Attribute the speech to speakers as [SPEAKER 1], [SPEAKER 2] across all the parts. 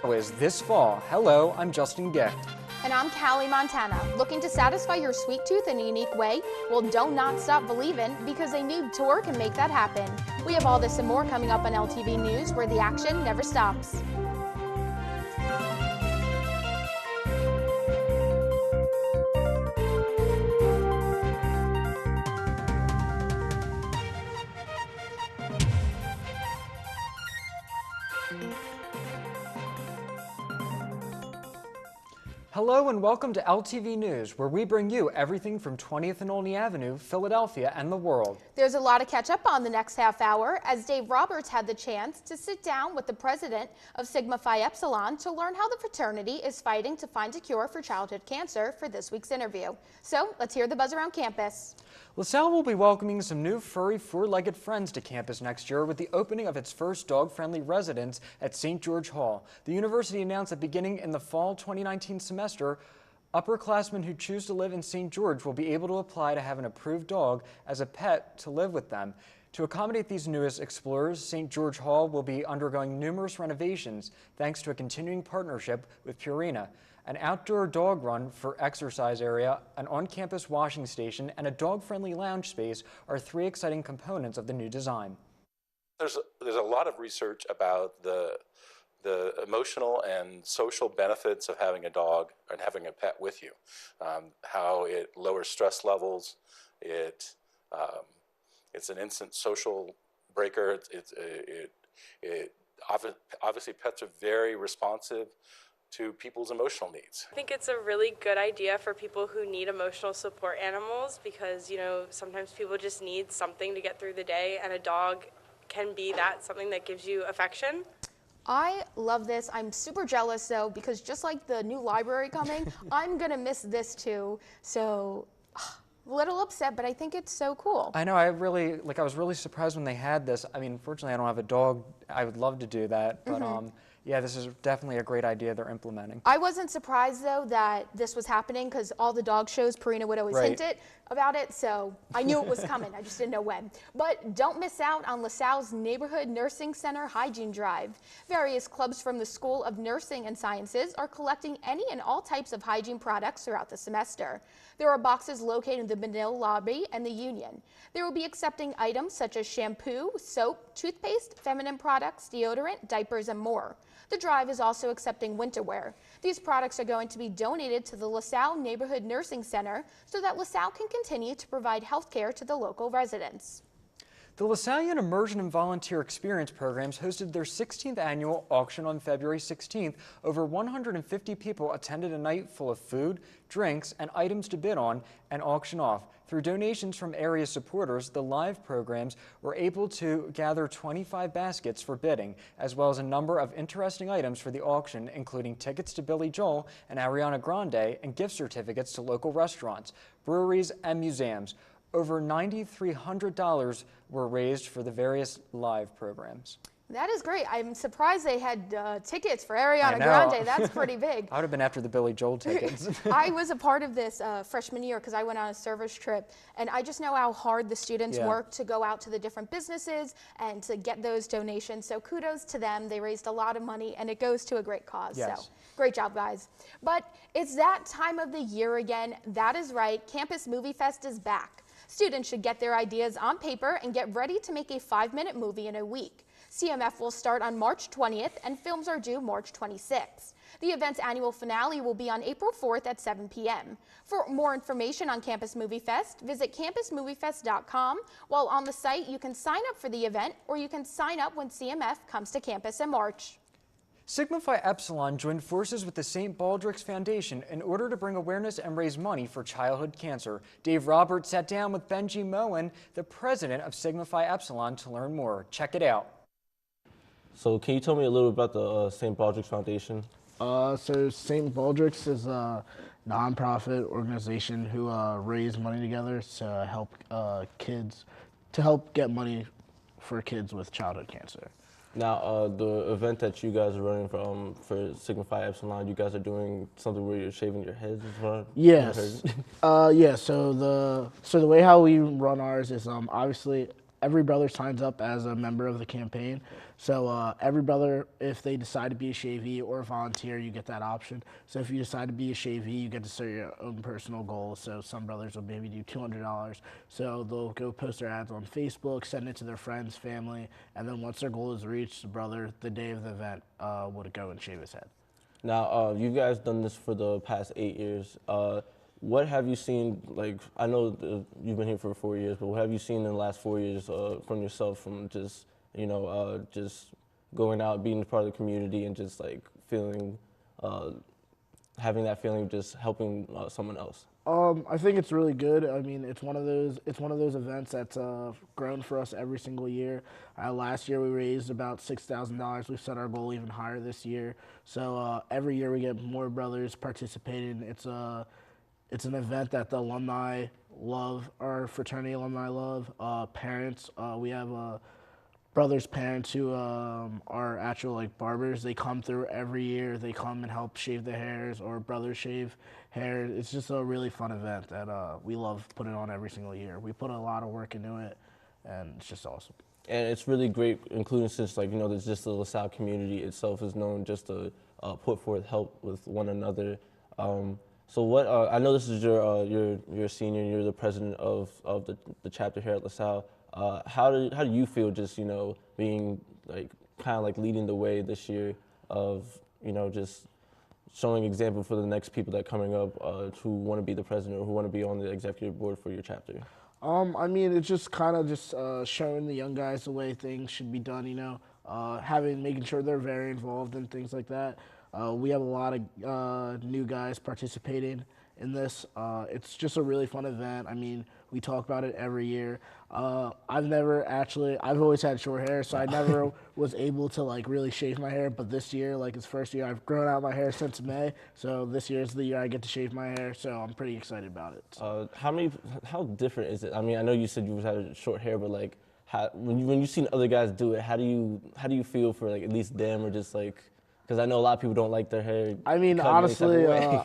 [SPEAKER 1] Is this fall. Hello, I'm Justin Gicht.
[SPEAKER 2] And I'm Callie Montana. Looking to satisfy your sweet tooth in a unique way? Well, don't not stop believing, because a new tour can make that happen. We have all this and more coming up on LTV News, where the action never stops.
[SPEAKER 1] Hello and welcome to LTV News, where we bring you everything from 20th and Olney Avenue, Philadelphia, and the world.
[SPEAKER 2] There's a lot to catch up on the next half hour, as Dave Roberts had the chance to sit down with the president of Sigma Phi Epsilon to learn how the fraternity is fighting to find a cure for childhood cancer for this week's interview. So let's hear the buzz around campus.
[SPEAKER 1] LaSalle will be welcoming some new furry four-legged friends to campus next year with the opening of its first dog-friendly residence at St. George Hall. The university announced that beginning in the fall 2019 semester, upperclassmen who choose to live in St. George will be able to apply to have an approved dog as a pet to live with them. To accommodate these newest explorers, St. George Hall will be undergoing numerous renovations thanks to a continuing partnership with Purina. An outdoor dog run for exercise area, an on-campus washing station, and a dog-friendly lounge space are three exciting components of the new design.
[SPEAKER 3] There's a lot of research about the emotional and social benefits of having a dog and having a pet with you, how it lowers stress levels, it's an instant social breaker. Obviously pets are very responsive to people's emotional needs.
[SPEAKER 4] I think it's a really good idea for people who need emotional support animals, because sometimes people just need something to get through the day, and a dog can be something that gives you affection.
[SPEAKER 2] I love this. I'm super jealous though, because just like the new library coming, I'm gonna miss this too. So a little upset, but I think it's so cool.
[SPEAKER 1] I know, I was really surprised when they had this. I mean, fortunately I don't have a dog. I would love to do that, but yeah, this is definitely a great idea they're implementing.
[SPEAKER 2] I wasn't surprised though that this was happening, because all the dog shows, Purina would always hint it about it, so I knew it was coming. I just didn't know when. But don't miss out on LaSalle's Neighborhood Nursing Center Hygiene Drive. Various clubs from the School of Nursing and Sciences are collecting any and all types of hygiene products throughout the semester. There are boxes located in the Benil lobby and the Union. They will be accepting items such as shampoo, soap, toothpaste, feminine products, deodorant, diapers, and more. The drive is also accepting winter wear. These products are going to be donated to the LaSalle Neighborhood Nursing Center so that LaSalle can continue to provide health care to the local residents.
[SPEAKER 1] The LaSallian Immersion and Volunteer Experience programs hosted their 16th annual auction on February 16th. Over 150 people attended a night full of food, drinks, and items to bid on and auction off. Through donations from area supporters, the live programs were able to gather 25 baskets for bidding, as well as a number of interesting items for the auction, including tickets to Billy Joel and Ariana Grande and gift certificates to local restaurants, breweries, and museums. Over $9,300 were raised for the various live programs.
[SPEAKER 2] That is great. I'm surprised they had tickets for Ariana Grande. That's pretty big.
[SPEAKER 1] I would have been after the Billy Joel tickets.
[SPEAKER 2] I was a part of this freshman year because I went on a service trip, and I just know how hard the students work to go out to the different businesses and to get those donations. So kudos to them. They raised a lot of money, and it goes to a great cause.
[SPEAKER 1] Yes.
[SPEAKER 2] So great job, guys. But it's that time of the year again. That is right. Campus Movie Fest is back. Students should get their ideas on paper and get ready to make a 5-minute movie in a week. CMF will start on March 20th and films are due March 26th. The event's annual finale will be on April 4th at 7 p.m. For more information on Campus Movie Fest, visit campusmoviefest.com. While on the site, you can sign up for the event, or you can sign up when CMF comes to campus in March.
[SPEAKER 1] Sigma Phi Epsilon joined forces with the St. Baldrick's Foundation in order to bring awareness and raise money for childhood cancer. Dave Roberts sat down with Benji Moen, the president of Sigma Phi Epsilon, to learn more. Check it out.
[SPEAKER 5] So can you tell me a little about the St. Baldrick's Foundation?
[SPEAKER 6] So St. Baldrick's is a nonprofit organization who raise money together to help get money for kids with childhood cancer.
[SPEAKER 5] Now, the event that you guys are running for Sigma Phi Epsilon, you guys are doing something where you're shaving your heads as well?
[SPEAKER 6] Yes. Yeah. So the way how we run ours is obviously every brother signs up as a member of the campaign. So every brother, if they decide to be a shavee or a volunteer, you get that option. So if you decide to be a shavee, you get to set your own personal goals. So some brothers will maybe do $200. So they'll go post their ads on Facebook, send it to their friends, family, and then once their goal is reached, the brother, the day of the event, would go and shave his head.
[SPEAKER 5] Now, you guys done this for the past 8 years. What have you seen, like, I know you've been here for 4 years, but what have you seen in the last 4 years from yourself, from just, just going out, being part of the community and just like feeling, having that feeling of just helping someone else?
[SPEAKER 6] I think it's really good. I mean, it's one of those events that's grown for us every single year. Last year we raised about $6,000. We've set our goal even higher this year. So every year we get more brothers participating. It's an event that the alumni love, our fraternity alumni love. Parents, we have brothers' parents who are actual like barbers. They come through every year. They come and help shave their hairs, or brothers shave hair. It's just a really fun event that we love putting on every single year. We put a lot of work into it, and it's just awesome.
[SPEAKER 5] And it's really great, including since there's just the LaSalle community itself is known just to put forth help with one another. So what I know this is you're a senior, you're the president of the chapter here at LaSalle. How do you feel just being like kind of like leading the way this year of just showing example for the next people that are coming up who want to be the president or who want to be on the executive board for your chapter?
[SPEAKER 6] I mean, it's just kind of just showing the young guys the way things should be done, making sure they're very involved in things like that. We have a lot of new guys participating in this. It's just a really fun event. I mean, we talk about it every year. I've always had short hair, so I never was able to like really shave my hair. But this year, like it's first year, I've grown out my hair since May. So this year is the year I get to shave my hair. So I'm pretty excited about it. So.
[SPEAKER 5] How different is it? I mean, I know you said you had short hair, but like, when you've seen other guys do it, how do you feel for like at least them, or just like? Because I know a lot of people don't like their hair.
[SPEAKER 6] I mean, honestly, I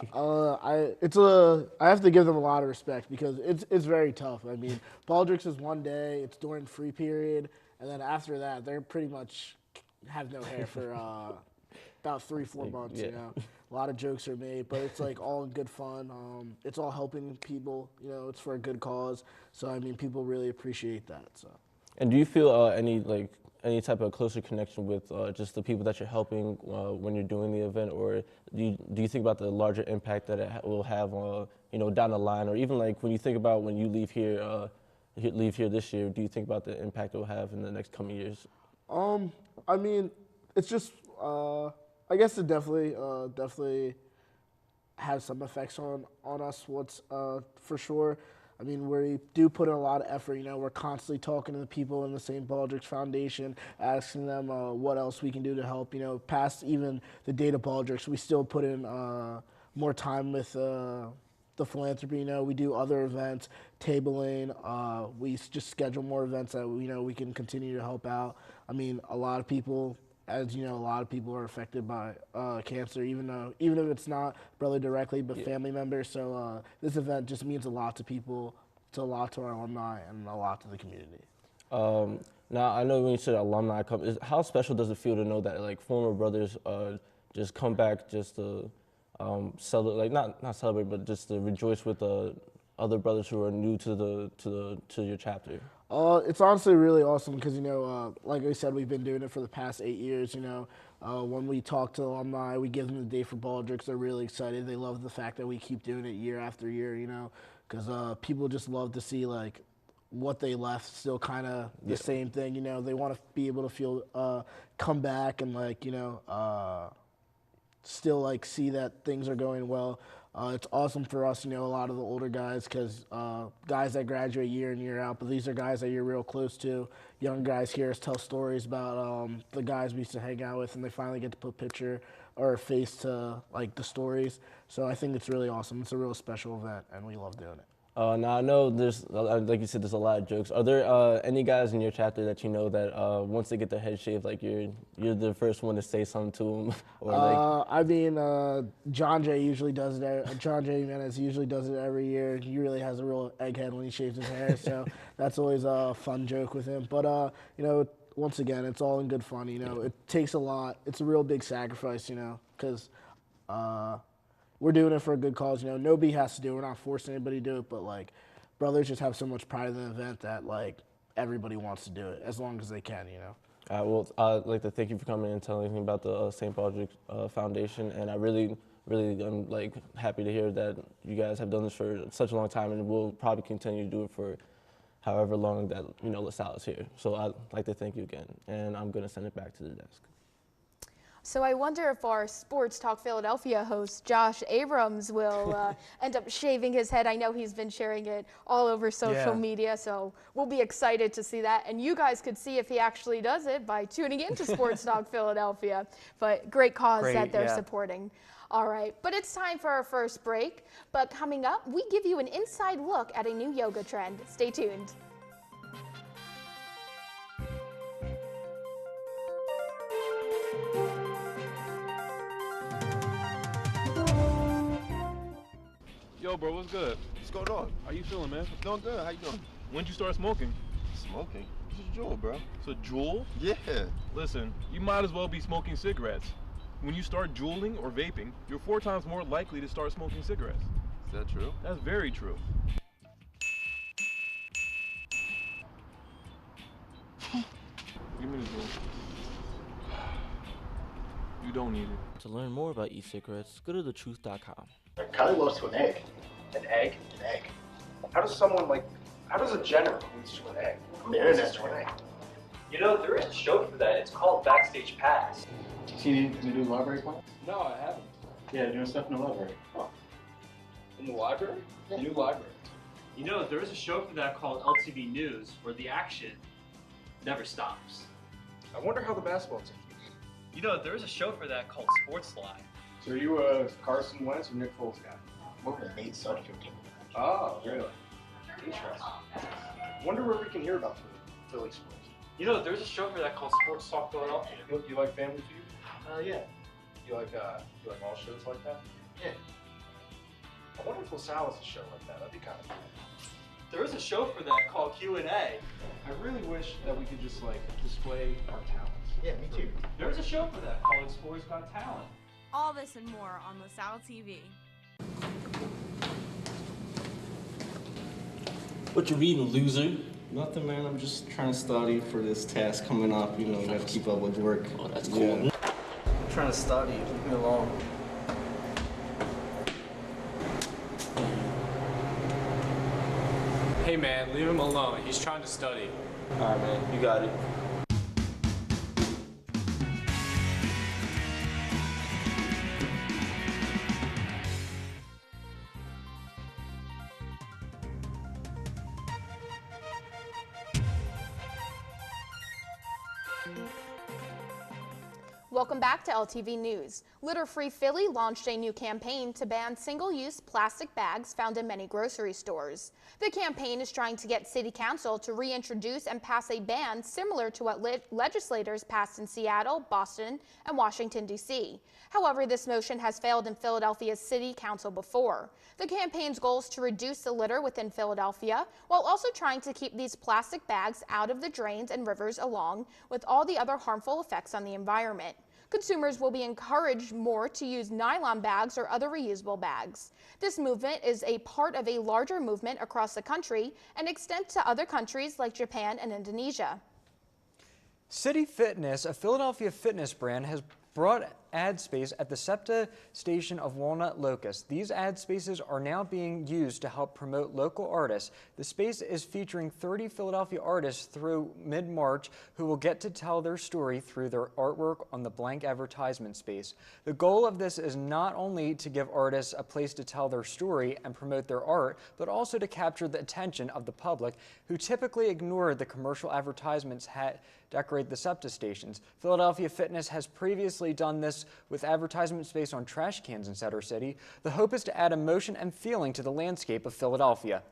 [SPEAKER 6] have to give them a lot of respect because it's very tough. I mean, Baldrick's is one day, it's during free period, and then after that, they're pretty much have no hair for about 3-4 months.
[SPEAKER 5] Yeah.
[SPEAKER 6] A lot of jokes are made, but it's like all in good fun. It's all helping people. It's for a good cause. So I mean, people really appreciate that. So.
[SPEAKER 5] And do you feel any type of closer connection with just the people that you're helping when you're doing the event, or do you think about the larger impact that it will have down the line, or even like when you think about when you leave here this year, do you think about the impact it will have in the next coming years?
[SPEAKER 6] I mean, it's just I guess it definitely has some effects on us. What's for sure. I mean, we do put in a lot of effort. We're constantly talking to the people in the St. Baldrick's Foundation, asking them what else we can do to help. Past even the date of Baldrick's, we still put in more time with the philanthropy. We do other events, tabling. We just schedule more events that we can continue to help out. I mean, a lot of people. As you know, a lot of people are affected by cancer, even if it's not brother directly, but family members. So this event just means a lot to people. It's a lot to our alumni and a lot to the community.
[SPEAKER 5] Now, I know when you said alumni come, how special does it feel to know that like former brothers just come back just to celebrate, like not celebrate, but just to rejoice with other brothers who are new to your chapter?
[SPEAKER 6] It's honestly really awesome because, like I said, we've been doing it for the past 8 years, When we talk to alumni, we give them the day for Baldrick's. They're really excited. They love the fact that we keep doing it year after year, because people just love to see, like, what they left still kind of the same thing, They want to be able to feel, come back and, like, still, like, see that things are going well. It's awesome for us, a lot of the older guys, because guys that graduate year in, year out, but these are guys that you're real close to. Young guys hear us tell stories about the guys we used to hang out with, and they finally get to put picture or face to, like, the stories. So I think it's really awesome. It's a real special event, and we love doing it.
[SPEAKER 5] Now I know there's, like you said, there's a lot of jokes. Are there any guys in your chapter that you know that once they get their head shaved, like you're the first one to say something to them, or like?
[SPEAKER 6] I mean, John Jay usually does it. John Jay Jimenez usually does it every year. He really has a real egghead when he shaves his hair, so that's always a fun joke with him. But you know, once again, it's all in good fun. You know, it takes a lot. It's a real big sacrifice. You know, because we're doing it for a good cause. You know, nobody has to do it. We're not forcing anybody to do it, but like, brothers just have so much pride in the event that like everybody wants to do it as long as they can. You know.
[SPEAKER 5] Well, I'd like to thank you for coming and telling me about the St. Patrick's Foundation, and I really am like happy to hear that you guys have done this for such a long time, and will probably continue to do it for however long that LaSalle is here. So I'd like to thank you again, and I'm gonna send it back to the desk.
[SPEAKER 2] So I wonder if our Sports Talk Philadelphia host, Josh Abrams, will end up shaving his head. I know he's been sharing it all over social media, so we'll be excited to see that. And you guys could see if he actually does it by tuning into Sports Talk Philadelphia. But great cause that they're supporting. All right, but it's time for our first break. But coming up, we give you an inside look at a new yoga trend. Stay tuned.
[SPEAKER 7] Yo, bro, what's good?
[SPEAKER 8] What's going on?
[SPEAKER 7] How you feeling, man?
[SPEAKER 8] Doing good. How you doing?
[SPEAKER 7] When'd you start smoking?
[SPEAKER 8] Smoking? It's a jewel, bro.
[SPEAKER 7] It's a jewel?
[SPEAKER 8] Yeah.
[SPEAKER 7] Listen, you might as well be smoking cigarettes. When you start juuling or vaping, you're 4 times more likely to start smoking cigarettes.
[SPEAKER 8] Is that true?
[SPEAKER 7] That's very true. Give me the jewel. You don't need it.
[SPEAKER 5] To learn more about e-cigarettes, go to thetruth.com.
[SPEAKER 9] Kylie loves to an egg. An egg? An egg. How does a general lose to an egg? The internet to an egg.
[SPEAKER 10] You know, there is a show for that. It's called Backstage Pass.
[SPEAKER 9] You see the new library plan?
[SPEAKER 10] No, I haven't.
[SPEAKER 9] Yeah, doing stuff in the library.
[SPEAKER 10] Oh. In the library?
[SPEAKER 9] Yeah.
[SPEAKER 10] The new library.
[SPEAKER 11] You know, there is a show for that called LTV News, where the action never stops.
[SPEAKER 9] I wonder how the basketball team.
[SPEAKER 11] You know, there is a show for that called Sports Live.
[SPEAKER 9] So are you a Carson Wentz or Nick Foles guy?
[SPEAKER 10] More of a Nate Sudfeld team.
[SPEAKER 9] Oh, really? Interesting. Wonder where we can hear about Philly sports.
[SPEAKER 11] You know, there's a show for that called Sports Talk Philadelphia.
[SPEAKER 9] You like Family Feud?
[SPEAKER 10] Yeah.
[SPEAKER 9] You like all shows like that?
[SPEAKER 10] Yeah.
[SPEAKER 9] I wonder if LaSalle has a show like that. That'd be kind of cool.
[SPEAKER 11] There is a show for that called Q&A.
[SPEAKER 9] I really wish that we could just like display our talents.
[SPEAKER 10] Yeah, me too.
[SPEAKER 11] There is a show for that called Explorers Got Talent.
[SPEAKER 12] All this and more on LaSalle TV.
[SPEAKER 13] What you reading, loser? Nothing, man. I'm just trying to study for this task coming up. You know, gotta keep up with work.
[SPEAKER 5] Oh, that's cool.
[SPEAKER 13] Yeah. I'm trying to study. Leave me alone.
[SPEAKER 14] Hey, man, leave him alone. He's trying to study.
[SPEAKER 5] All right, man, you got it.
[SPEAKER 2] Welcome back to LTV News. Litter Free Philly launched a new campaign to ban single-use plastic bags found in many grocery stores. The campaign is trying to get City Council to reintroduce and pass a ban similar to what legislators passed in Seattle, Boston, and Washington, D.C. However, this motion has failed in Philadelphia's City Council before. The campaign's goal is to reduce the litter within Philadelphia, while also trying to keep these plastic bags out of the drains and rivers along with all the other harmful effects on the environment. Consumers will be encouraged more to use nylon bags or other reusable bags. This movement is a part of a larger movement across the country and extends to other countries like Japan and Indonesia.
[SPEAKER 1] City Fitness, a Philadelphia fitness brand, has brought ad space at the SEPTA station of Walnut Locust. These ad spaces are now being used to help promote local artists. The space is featuring 30 Philadelphia artists through mid-March who will get to tell their story through their artwork on the blank advertisement space. The goal of this is not only to give artists a place to tell their story and promote their art, but also to capture the attention of the public who typically ignore the commercial advertisements decorate the SEPTA stations. Philadelphia Fitness has previously done this with advertisement space on trash cans in Center City. The hope is to add emotion and feeling to the landscape of Philadelphia.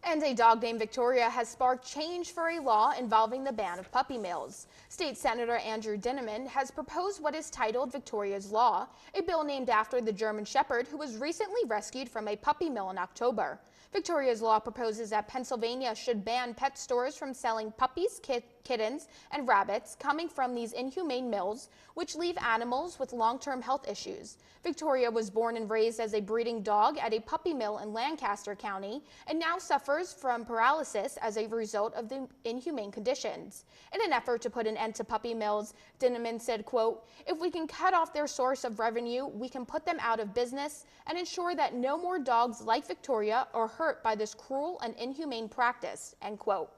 [SPEAKER 2] And a dog named Victoria has sparked change for a law involving the ban of puppy mills. State Senator Andrew Dinneman has proposed what is titled Victoria's Law, a bill named after the German Shepherd who was recently rescued from a puppy mill in October. Victoria's Law proposes that Pennsylvania should ban pet stores from selling puppies, kittens, and rabbits coming from these inhumane mills, which leave animals with long-term health issues. Victoria was born and raised as a breeding dog at a puppy mill in Lancaster County and now suffers from paralysis as a result of the inhumane conditions. In an effort to put an end to puppy mills, Dinneman said, quote, "If we can cut off their source of revenue, we can put them out of business and ensure that no more dogs like Victoria are hurt by this cruel and inhumane practice," end quote.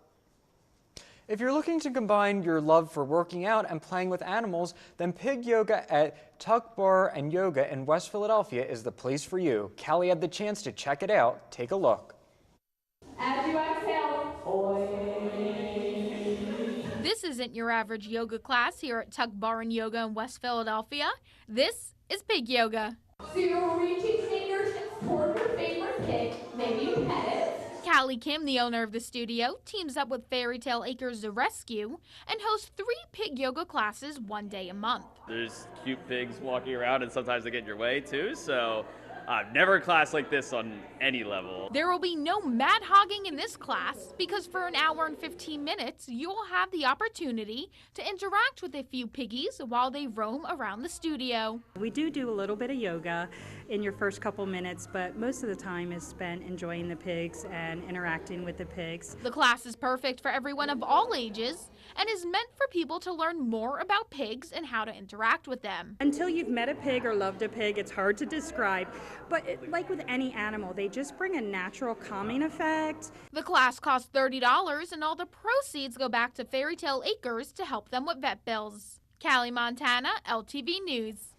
[SPEAKER 1] If you're looking to combine your love for working out and playing with animals, then Pig Yoga at Tuck Bar and Yoga in West Philadelphia is the place for you. Callie had the chance to check it out. Take a look.
[SPEAKER 15] As you exhale,
[SPEAKER 12] This isn't your average yoga class here at Tuck Bar and Yoga in West Philadelphia. This is Pig Yoga.
[SPEAKER 15] so you're reaching fingers toward your favorite pig. Maybe you pet it.
[SPEAKER 12] Callie Kim, the owner of the studio, teams up with Fairy Tale Acres The Rescue and hosts 3 pig yoga classes one day a month.
[SPEAKER 16] There's cute pigs walking around and sometimes they get in your way too, so I've never a class like this on any level.
[SPEAKER 12] There will be no mad hogging in this class because for an hour and 15 minutes, you'll have the opportunity to interact with a few piggies while they roam around the studio.
[SPEAKER 17] We do a little bit of yoga in your first couple minutes, but most of the time is spent enjoying the pigs and interacting with the pigs.
[SPEAKER 12] The class is perfect for everyone of all ages and is meant for people to learn more about pigs and how to interact with them.
[SPEAKER 17] Until you've met a pig or loved a pig, it's hard to describe, but like with any animal, they just bring a natural calming effect.
[SPEAKER 12] The class costs $30 and all the proceeds go back to Fairy Tale Acres to help them with vet bills. Callie, Montana, LTV News.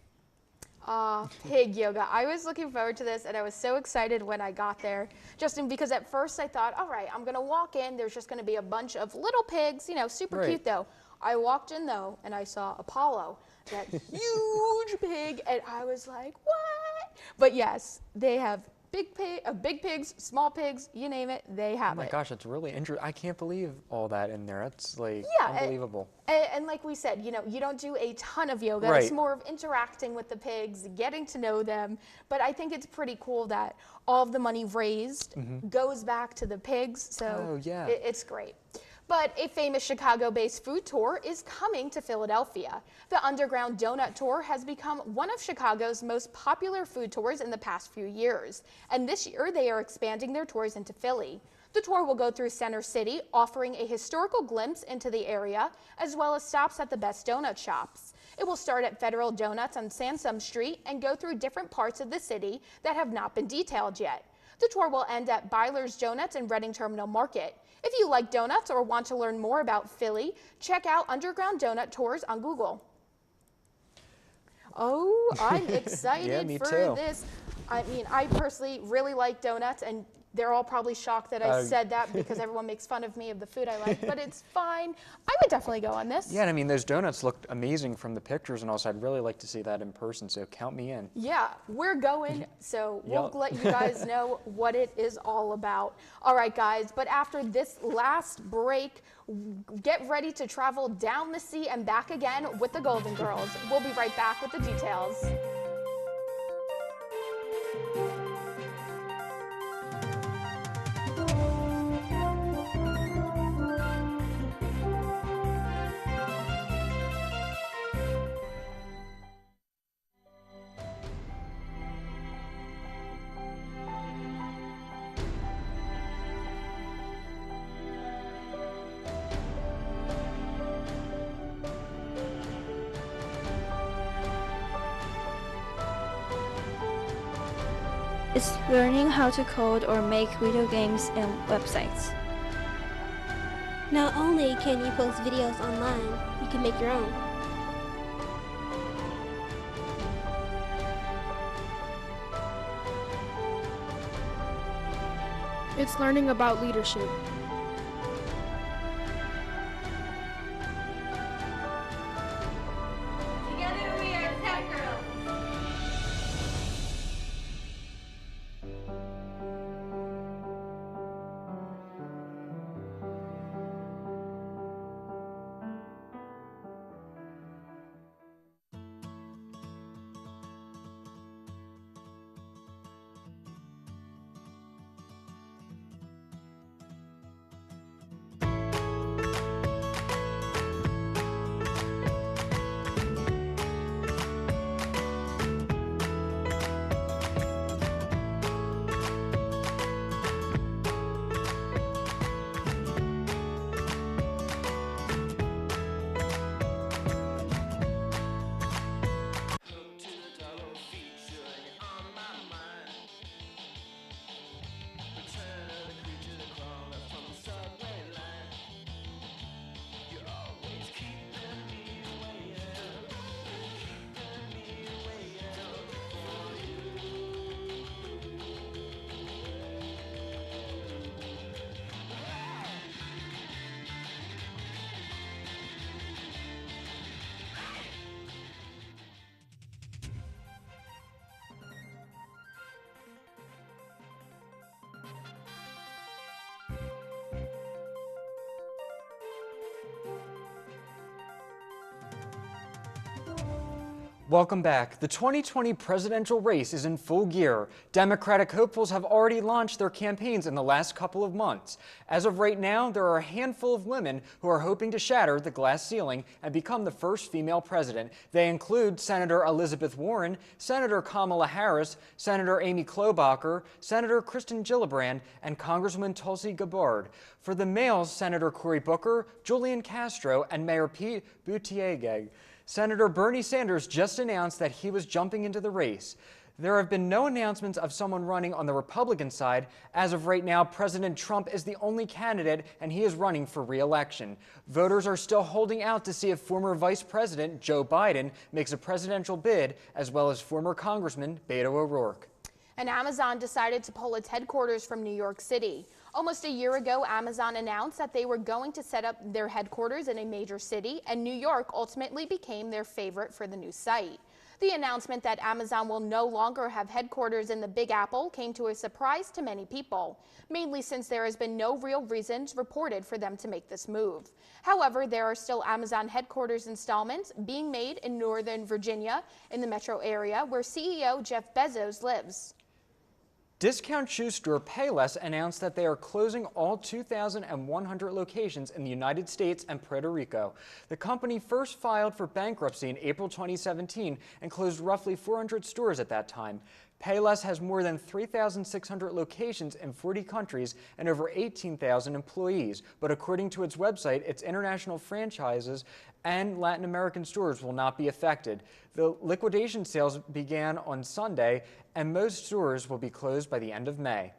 [SPEAKER 2] Pig yoga. I was looking forward to this and I was so excited when I got there. Justin, because at first I thought, all right, I'm going to walk in. There's just going to be a bunch of little pigs, you know, super cute though. I walked in though and I saw Apollo, that huge pig, and I was like, what? But yes, they have big pigs, small pigs, you name it, they have it.
[SPEAKER 1] Oh my gosh, that's really interesting. I can't believe all that in there. That's like unbelievable.
[SPEAKER 2] And like we said, you know, you don't do a ton of yoga. It's more of interacting with the pigs, getting to know them. But I think it's pretty cool that all of the money raised goes back to the pigs. So it's great. But a famous Chicago-based food tour is coming to Philadelphia. The Underground Donut Tour has become one of Chicago's most popular food tours in the past few years. And this year, they are expanding their tours into Philly. The tour will go through Center City, offering a historical glimpse into the area, as well as stops at the best donut shops. It will start at Federal Donuts on Sansom Street and go through different parts of the city that have not been detailed yet. The tour will end at Byler's Donuts in Reading Terminal Market. If you like donuts or want to learn more about Philly, check out Underground Donut Tours on Google. Oh, I'm excited for this. I mean, I personally really like donuts, and they're all probably shocked that I said that because everyone makes fun of me of the food I like, but it's fine. I would definitely go on this.
[SPEAKER 1] Yeah, and I mean, those donuts looked amazing from the pictures, and also I'd really like to see that in person, so count me in.
[SPEAKER 2] Yeah, we're going, so we'll let you guys know what it is all about. All right, guys, but after this last break, get ready to travel down the sea and back again with the Golden Girls. We'll be right back with the details.
[SPEAKER 18] It's learning how to code or make video games and websites.
[SPEAKER 19] Not only can you post videos online, you can make your own.
[SPEAKER 20] It's learning about leadership.
[SPEAKER 15] Together we are Tech Girls.
[SPEAKER 1] Welcome back. The 2020 presidential race is in full gear. Democratic hopefuls have already launched their campaigns in the last couple of months. As of right now, there are a handful of women who are hoping to shatter the glass ceiling and become the first female president. They include Senator Elizabeth Warren, Senator Kamala Harris, Senator Amy Klobuchar, Senator Kristen Gillibrand, and Congresswoman Tulsi Gabbard. For the males, Senator Cory Booker, Julian Castro, and Mayor Pete Buttigieg. Senator Bernie Sanders just announced that he was jumping into the race. There have been no announcements of someone running on the Republican side. As of right now, President Trump is the only candidate, and he is running for re-election. Voters are still holding out to see if former Vice President Joe Biden makes a presidential bid, as well as former Congressman Beto O'Rourke.
[SPEAKER 2] And Amazon decided to pull its headquarters from New York City. Almost a year ago, Amazon announced that they were going to set up their headquarters in a major city, and New York ultimately became their favorite for the new site. The announcement that Amazon will no longer have headquarters in the Big Apple came to a surprise to many people, mainly since there has been no real reasons reported for them to make this move. However, there are still Amazon headquarters installments being made in Northern Virginia in the metro area where CEO Jeff Bezos lives.
[SPEAKER 1] Discount shoe store Payless announced that they are closing all 2,100 locations in the United States and Puerto Rico. The company first filed for bankruptcy in April 2017 and closed roughly 400 stores at that time. Payless has more than 3,600 locations in 40 countries and over 18,000 employees, but according to its website, its international franchises and Latin American stores will not be affected. The liquidation sales began on Sunday, and most stores will be closed by the end of May.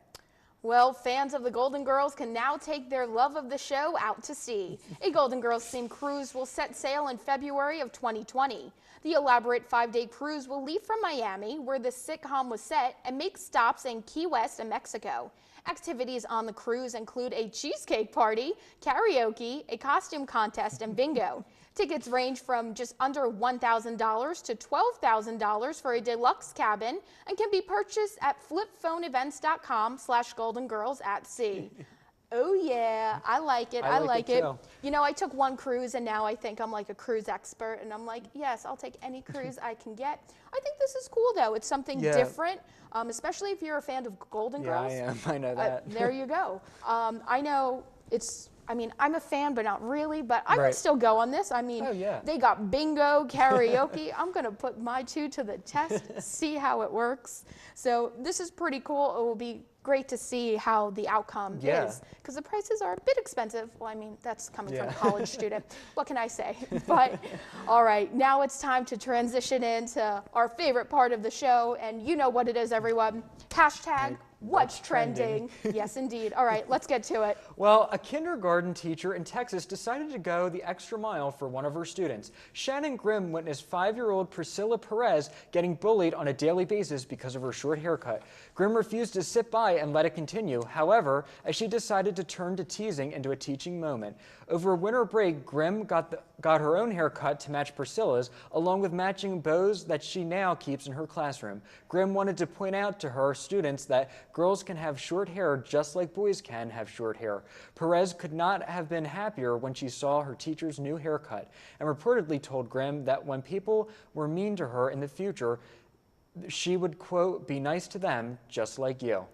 [SPEAKER 2] Well, fans of the Golden Girls can now take their love of the show out to sea. A Golden Girls themed cruise will set sail in February of 2020. The elaborate 5-day cruise will leave from Miami, where the sitcom was set, and make stops in Key West and Mexico. Activities on the cruise include a cheesecake party, karaoke, a costume contest, and bingo. Tickets range from just under $1,000 to $12,000 for a deluxe cabin and can be purchased at flipphoneevents.com/goldengirlsatsea. Oh yeah, I like it. I like it. You know, I took one cruise and now I think I'm like a cruise expert, and I'm like, yes, I'll take any cruise I can get. I think this is cool though. It's something different, especially if you're a fan of Golden Girls.
[SPEAKER 1] Yeah, I am. I know that.
[SPEAKER 2] There you go. I know it's, I mean, I'm a fan, but not really, but I would still go on this. I mean, they got bingo, karaoke. I'm going to put my two to the test, see how it works. So this is pretty cool. It will be great to see how the outcome is, because the prices are a bit expensive. Well, I mean, that's coming from a college student. What can I say? But all right, now it's time to transition into our favorite part of the show, and you know what it is, everyone. Hashtag What's Trending? Yes, indeed. All right, let's get to it.
[SPEAKER 1] Well, a kindergarten teacher in Texas decided to go the extra mile for one of her students. Shannon Grimm witnessed 5-year-old Priscilla Perez getting bullied on a daily basis because of her short haircut. Grimm refused to sit by and let it continue. However, as she decided to turn to teasing into a teaching moment. Over winter break, Grimm got her own haircut to match Priscilla's, along with matching bows that she now keeps in her classroom. Grimm wanted to point out to her students that girls can have short hair just like boys can have short hair. Perez could not have been happier when she saw her teacher's new haircut, and reportedly told Grimm that when people were mean to her in the future, she would, quote, be nice to them just like you.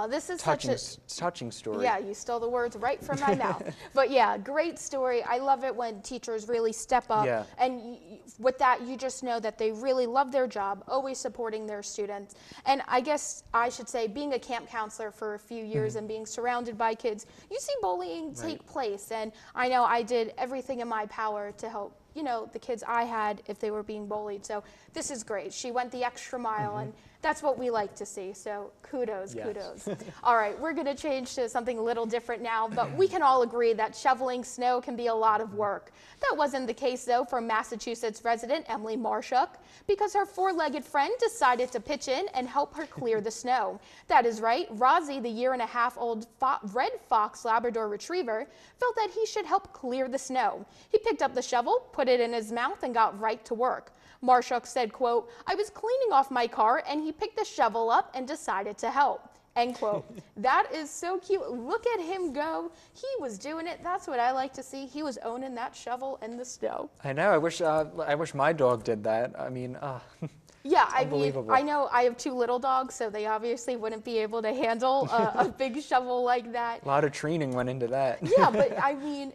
[SPEAKER 2] This is
[SPEAKER 1] touching story.
[SPEAKER 2] Yeah, you stole the words right from my mouth. But yeah, great story. I love it when teachers really step up. Yeah. And with that, you just know that they really love their job, always supporting their students. And I guess I should say, being a camp counselor for a few years and being surrounded by kids, you see bullying take place. And I know I did everything in my power to help, you know, the kids I had if they were being bullied. So this is great. She went the extra mile, and that's what we like to see. So kudos, kudos. All right, we're going to change to something a little different now, but we can all agree that shoveling snow can be a lot of work. That wasn't the case, though, for Massachusetts resident Emily Marshuk, because her 4-legged friend decided to pitch in and help her clear the snow. That is right. Rozzy, the 1.5-year-old red fox Labrador retriever, felt that he should help clear the snow. He picked up the shovel, put it in his mouth, and got right to work. Marshuk said, quote, "I was cleaning off my car and he picked the shovel up and decided to help." End quote. That is so cute. Look at him go. He was doing it. That's what I like to see. He was owning that shovel in the snow.
[SPEAKER 1] I know. I wish my dog did that. I mean,
[SPEAKER 2] yeah, I mean,
[SPEAKER 1] unbelievable.
[SPEAKER 2] I know I have 2 little dogs, so they obviously wouldn't be able to handle a big shovel like that.
[SPEAKER 1] A lot of training went into that.
[SPEAKER 2] Yeah, but I mean,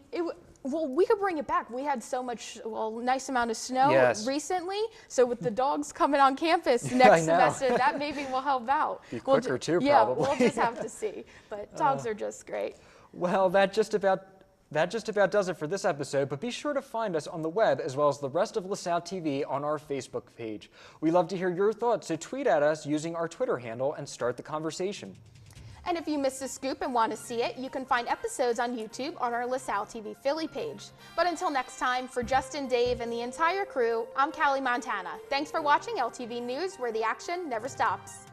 [SPEAKER 2] well, we could bring it back. We had so much, nice amount of snow recently. So with the dogs coming on campus next semester, that maybe will help out.
[SPEAKER 1] Be quicker too,
[SPEAKER 2] yeah,
[SPEAKER 1] probably.
[SPEAKER 2] we'll just have to see. But dogs are just great.
[SPEAKER 1] Well, that just about does it for this episode, but be sure to find us on the web as well as the rest of LaSalle TV on our Facebook page. We love to hear your thoughts, so tweet at us using our Twitter handle and start the conversation.
[SPEAKER 2] And if you missed a scoop and want to see it, you can find episodes on YouTube on our LaSalle TV Philly page. But until next time, for Justin, Dave, and the entire crew, I'm Callie Montana. Thanks for watching LTV News, where the action never stops.